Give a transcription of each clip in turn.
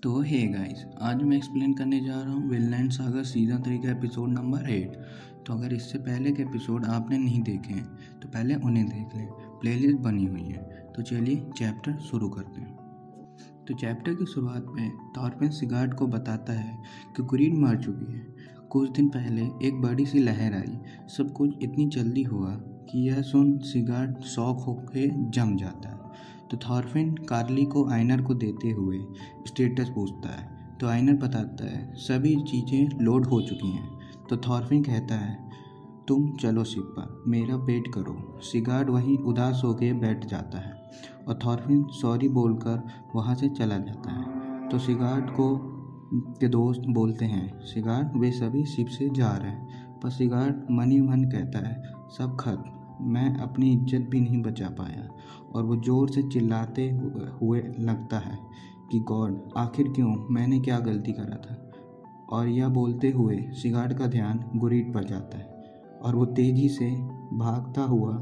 तो hey guys, आज मैं एक्सप्लेन करने जा रहा हूँ विनलैंड सागा सीज़न 3 का एपिसोड नंबर 8। तो अगर इससे पहले के एपिसोड आपने नहीं देखे हैं तो पहले उन्हें देख लें, प्लेलिस्ट बनी हुई है। तो चलिए चैप्टर शुरू करते हैं। तो चैप्टर की शुरुआत में थॉरफिन सिगार्ड को बताता है कि ग्रीड मर चुकी है। कुछ दिन पहले एक बड़ी सी लहर आई, सब कुछ इतनी जल्दी हुआ कि यह सुन सिगार्ड शॉक होकर जम जाता है। तो थॉरफिन कार्ली को आइनर को देते हुए स्टेटस पूछता है। तो आइनर बताता है सभी चीज़ें लोड हो चुकी हैं। तो थॉरफिन कहता है तुम चलो शिप पर, मेरा वेट करो। सिगार्ड वहीं उदास होकर बैठ जाता है और थॉरफिन सॉरी बोलकर वहाँ से चला जाता है। तो सिगार्ड के दोस्त बोलते हैं सिगार्ड वे सभी शिप से जा रहे हैं, पर सिगार्ड मन ही मन कहता है सब खत्म, मैं अपनी इज्जत भी नहीं बचा पाया। और वो ज़ोर से चिल्लाते हुए लगता है कि गॉड आखिर क्यों, मैंने क्या गलती करा था। और यह बोलते हुए सिगार्ड का ध्यान गुरीड पर जाता है और वो तेज़ी से भागता हुआ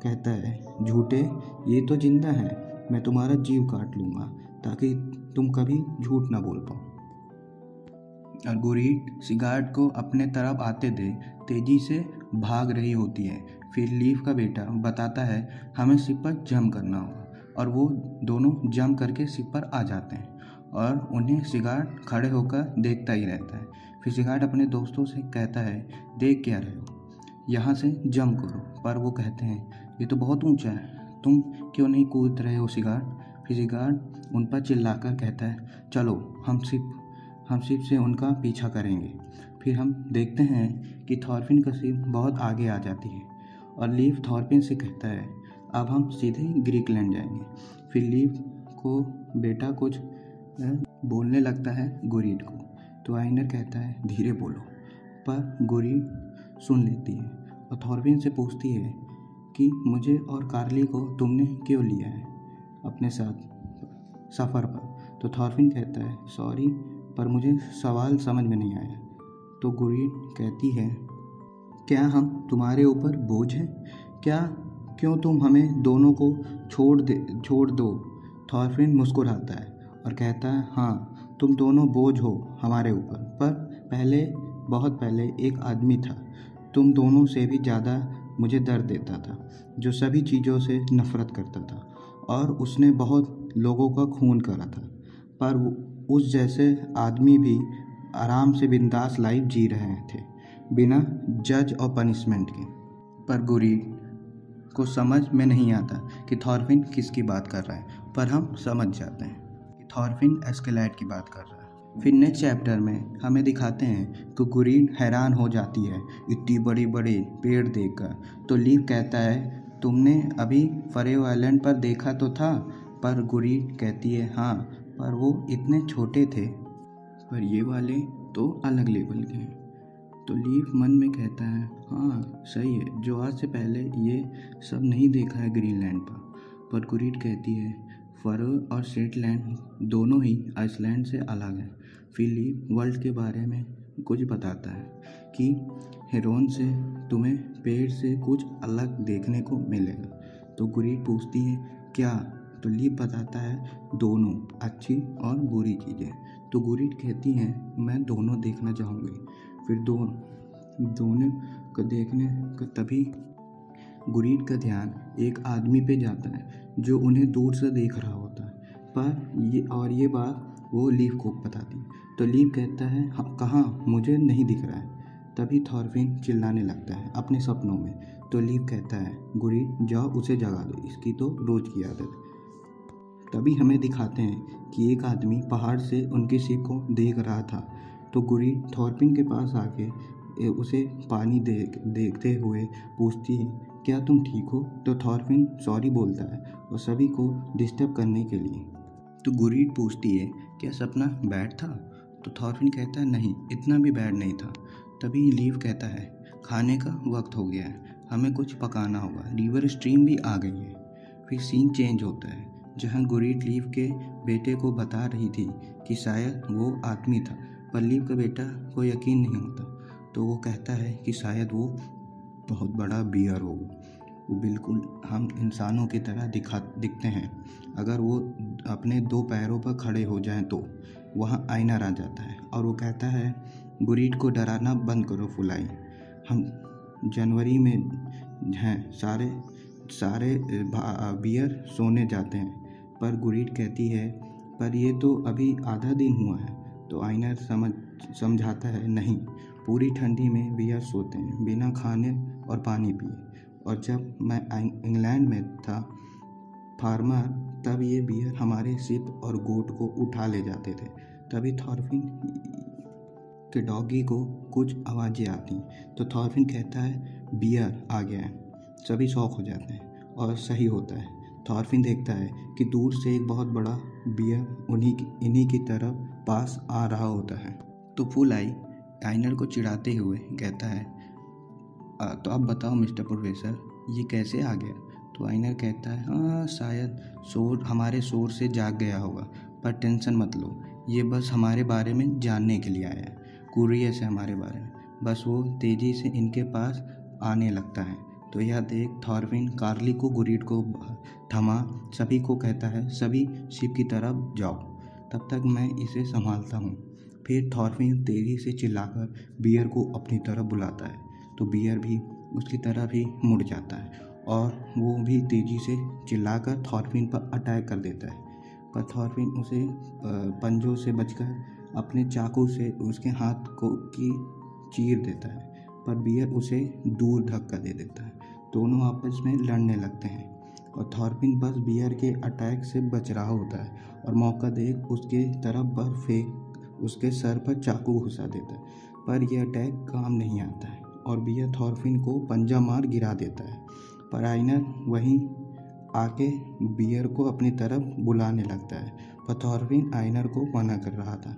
कहता है झूठे, ये तो जिंदा है, मैं तुम्हारा जीव काट लूँगा ताकि तुम कभी झूठ ना बोल पाओ। और गुरीड सिगार्ड को अपने तरफ आते देख तेज़ी से भाग रही होती है। फिर लीफ का बेटा बताता है हमें शिप पर जंप करना होगा और वो दोनों जंप करके शिप पर आ जाते हैं और उन्हें सिगार्ड खड़े होकर देखता ही रहता है। फिर सिगार्ड अपने दोस्तों से कहता है देख क्या रहे हो, यहाँ से जंप करो। पर वो कहते हैं ये तो बहुत ऊंचा है, तुम क्यों नहीं कूद रहे हो सिगार्ड। फिर सिगार्ड उन पर चिल्लाकर कहता है चलो हम शिप से उनका पीछा करेंगे। फिर हम देखते हैं कि थॉरफिन का शिप बहुत आगे आ जाती है और लीफ थॉरफिन से कहता है अब हम सीधे ग्रीकलैंड जाएंगे। फिर लीफ को बेटा कुछ बोलने लगता है गुरीड को। तो आइनर कहता है धीरे बोलो, पर गुरीड सुन लेती है और थॉरफिन से पूछती है कि मुझे और कार्ली को तुमने क्यों लिया है अपने साथ सफ़र पर। तो थॉरफिन कहता है सॉरी, पर मुझे सवाल समझ में नहीं आया। तो गुरीड कहती है क्या हम तुम्हारे ऊपर बोझ हैं, क्यों तुम हमें दोनों को छोड़ दो। थॉरफिन मुस्कुराता है और कहता है हाँ तुम दोनों बोझ हो हमारे ऊपर, पर बहुत पहले एक आदमी था, तुम दोनों से भी ज़्यादा मुझे दर्द देता था, जो सभी चीज़ों से नफरत करता था और उसने बहुत लोगों का खून करा था। पर उस जैसे आदमी भी आराम से बिंदास लाइफ जी रहे थे बिना जज और पनिशमेंट के। पर गुरीड को समझ में नहीं आता कि थॉरफिन किसकी बात कर रहा है, पर हम समझ जाते हैं कि थॉरफिन एस्केलाइड की बात कर रहा है। फिर नेक्स्ट चैप्टर में हमें दिखाते हैं कि गुरीड हैरान हो जाती है इतनी बड़ी बड़े पेड़ देखकर। तो लीफ कहता है तुमने अभी फरेव आइलैंड पर देखा तो था, पर गुरीड कहती है हाँ, पर वो इतने छोटे थे, पर ये वाले तो अलग लेवल के हैं। तो लीफ मन में कहता है हाँ सही है, जो आज से पहले ये सब नहीं देखा है ग्रीनलैंड पर गुरीड कहती है फरो और शेटलैंड दोनों ही आइसलैंड से अलग हैं। फिर लीफ वर्ल्ड के बारे में कुछ बताता है कि हेरोन से तुम्हें पेड़ से कुछ अलग देखने को मिलेगा। तो गुरीड पूछती है क्या। तो लीफ बताता है दोनों, अच्छी और बुरी चीज़ें। तो गुरीड कहती हैं मैं दोनों देखना चाहूँगी। फिर दोनों को देखने का तभी गुरीड का ध्यान एक आदमी पे जाता है जो उन्हें दूर से देख रहा होता है, पर ये बात वो लीफ को बताती है। तो लीफ कहता है कहाँ, मुझे नहीं दिख रहा है। तभी थॉरफिन चिल्लाने लगता है अपने सपनों में। तो लीफ कहता है गुरीड जाओ उसे जगा दो, इसकी तो रोज की आदत। तभी हमें दिखाते हैं कि एक आदमी पहाड़ से उनकी शिप को देख रहा था। तो गुरीड थॉरफिन के पास आके उसे पानी देखते हुए पूछती है क्या तुम ठीक हो। तो थॉरफिन सॉरी बोलता है और सभी को डिस्टर्ब करने के लिए। तो गुरीड पूछती है क्या सपना बैड था। तो थॉरफिन कहता है नहीं, इतना भी बैड नहीं था। तभी लीफ कहता है खाने का वक्त हो गया है, हमें कुछ पकाना होगा, रिवर स्ट्रीम भी आ गई है। फिर सीन चेंज होता है जहाँ गुरीड लीफ के बेटे को बता रही थी कि शायद वो आदमी था, पर लीफ का बेटा को यकीन नहीं होता। तो वो कहता है कि शायद वो बहुत बड़ा बियर हो, वो बिल्कुल हम इंसानों की तरह दिखते हैं। अगर वो अपने 2 पैरों पर खड़े हो जाएं तो वहाँ आइनर आ जाता है और वो कहता है गुरीड को डराना बंद करो फुलाई, हम जनवरी में हैं, सारे बियर सोने जाते हैं। पर गुरीड कहती है पर ये तो अभी आधा दिन हुआ है। तो आइनर समझाता है नहीं, पूरी ठंडी में बियर सोते हैं बिना खाने और पानी पिए। और जब मैं इंग्लैंड में था फार्मर, तब ये बियर हमारे शिप और गोट को उठा ले जाते थे। तभी थॉरफिन के डॉगी को कुछ आवाज़ें आती, तो थॉरफिन कहता है बियर आ गया है। सभी शौक हो जाते हैं और सही होता है। थॉरफिन देखता है कि दूर से एक बहुत बड़ा बियर इन्हीं की तरफ पास आ रहा होता है। तो फुल आई आइनर को चिढ़ाते हुए कहता है तो अब बताओ मिस्टर प्रोफेसर, ये कैसे आ गया? तो आइनर कहता है हाँ, शायद हमारे शोर से जाग गया होगा, पर टेंशन मत लो, ये बस हमारे बारे में जानने के लिए आया है, क्यूरियस है हमारे बारे में। बस वो तेज़ी से इनके पास आने लगता है। तो यह देख थॉरफिन कार्ली को गुरीड को थमा सभी को कहता है सभी शिप की तरफ जाओ, तब तक मैं इसे संभालता हूँ। फिर थॉरफिन तेज़ी से चिल्लाकर बियर को अपनी तरफ बुलाता है, तो बियर भी उसकी तरफ ही मुड़ जाता है और वो भी तेज़ी से चिल्लाकर थॉरफिन पर अटैक कर देता है। पर थॉरफिन उसे पंजों से बचकर अपने चाकू से उसके हाथ को चीर देता है, पर बियर उसे दूर धक्का दे देता है। दोनों आपस में लड़ने लगते हैं और थॉरफिन बस बियर के अटैक से बच रहा होता है और मौका देख उसके तरफ बर्फ फेंक उसके सर पर चाकू घुसा देता है। पर यह अटैक काम नहीं आता है और बियर थॉरफिन को पंजा मार गिरा देता है। पर आइनर वहीं आके बियर को अपनी तरफ बुलाने लगता है, पर थॉरफिन आइनर को मना कर रहा था,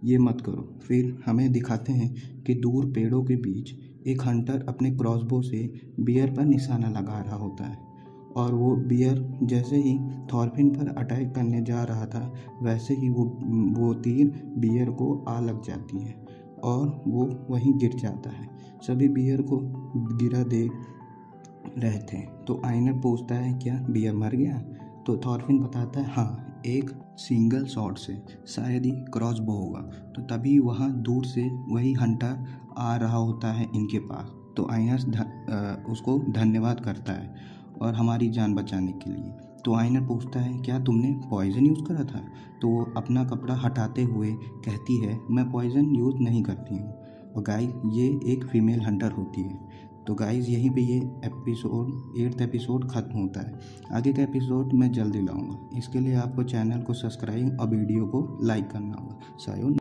ये मत करो। फिर हमें दिखाते हैं कि दूर पेड़ों के बीच एक हंटर अपने क्रॉसबो से बियर पर निशाना लगा रहा होता है और वो बियर जैसे ही थॉरफिन पर अटैक करने जा रहा था वैसे ही वो तीर बियर को आ लग जाती है और वो वहीं गिर जाता है। सभी बियर को गिरा देख रहे थे, तो आइनर पूछता है क्या बियर मर गया? तो थॉरफिन बताता है हाँ, एक सिंगल शॉट से, शायद ही क्रॉसबो होगा। तो तभी वहाँ दूर से वही हंटर आ रहा होता है इनके पास। तो आइनर उसको धन्यवाद करता है और हमारी जान बचाने के लिए। तो आइनर पूछता है क्या तुमने पॉइज़न यूज़ करा था? तो वो अपना कपड़ा हटाते हुए कहती है मैं पॉइज़न यूज़ नहीं करती हूँ। और गाइस ये एक फीमेल हंटर होती है। तो गाइस यहीं पे ये एपिसोड 8th एपिसोड ख़त्म होता है। आगे का एपिसोड मैं जल्दी लाऊंगा। इसके लिए आपको चैनल को सब्सक्राइब और वीडियो को लाइक करना होगा। सायोन।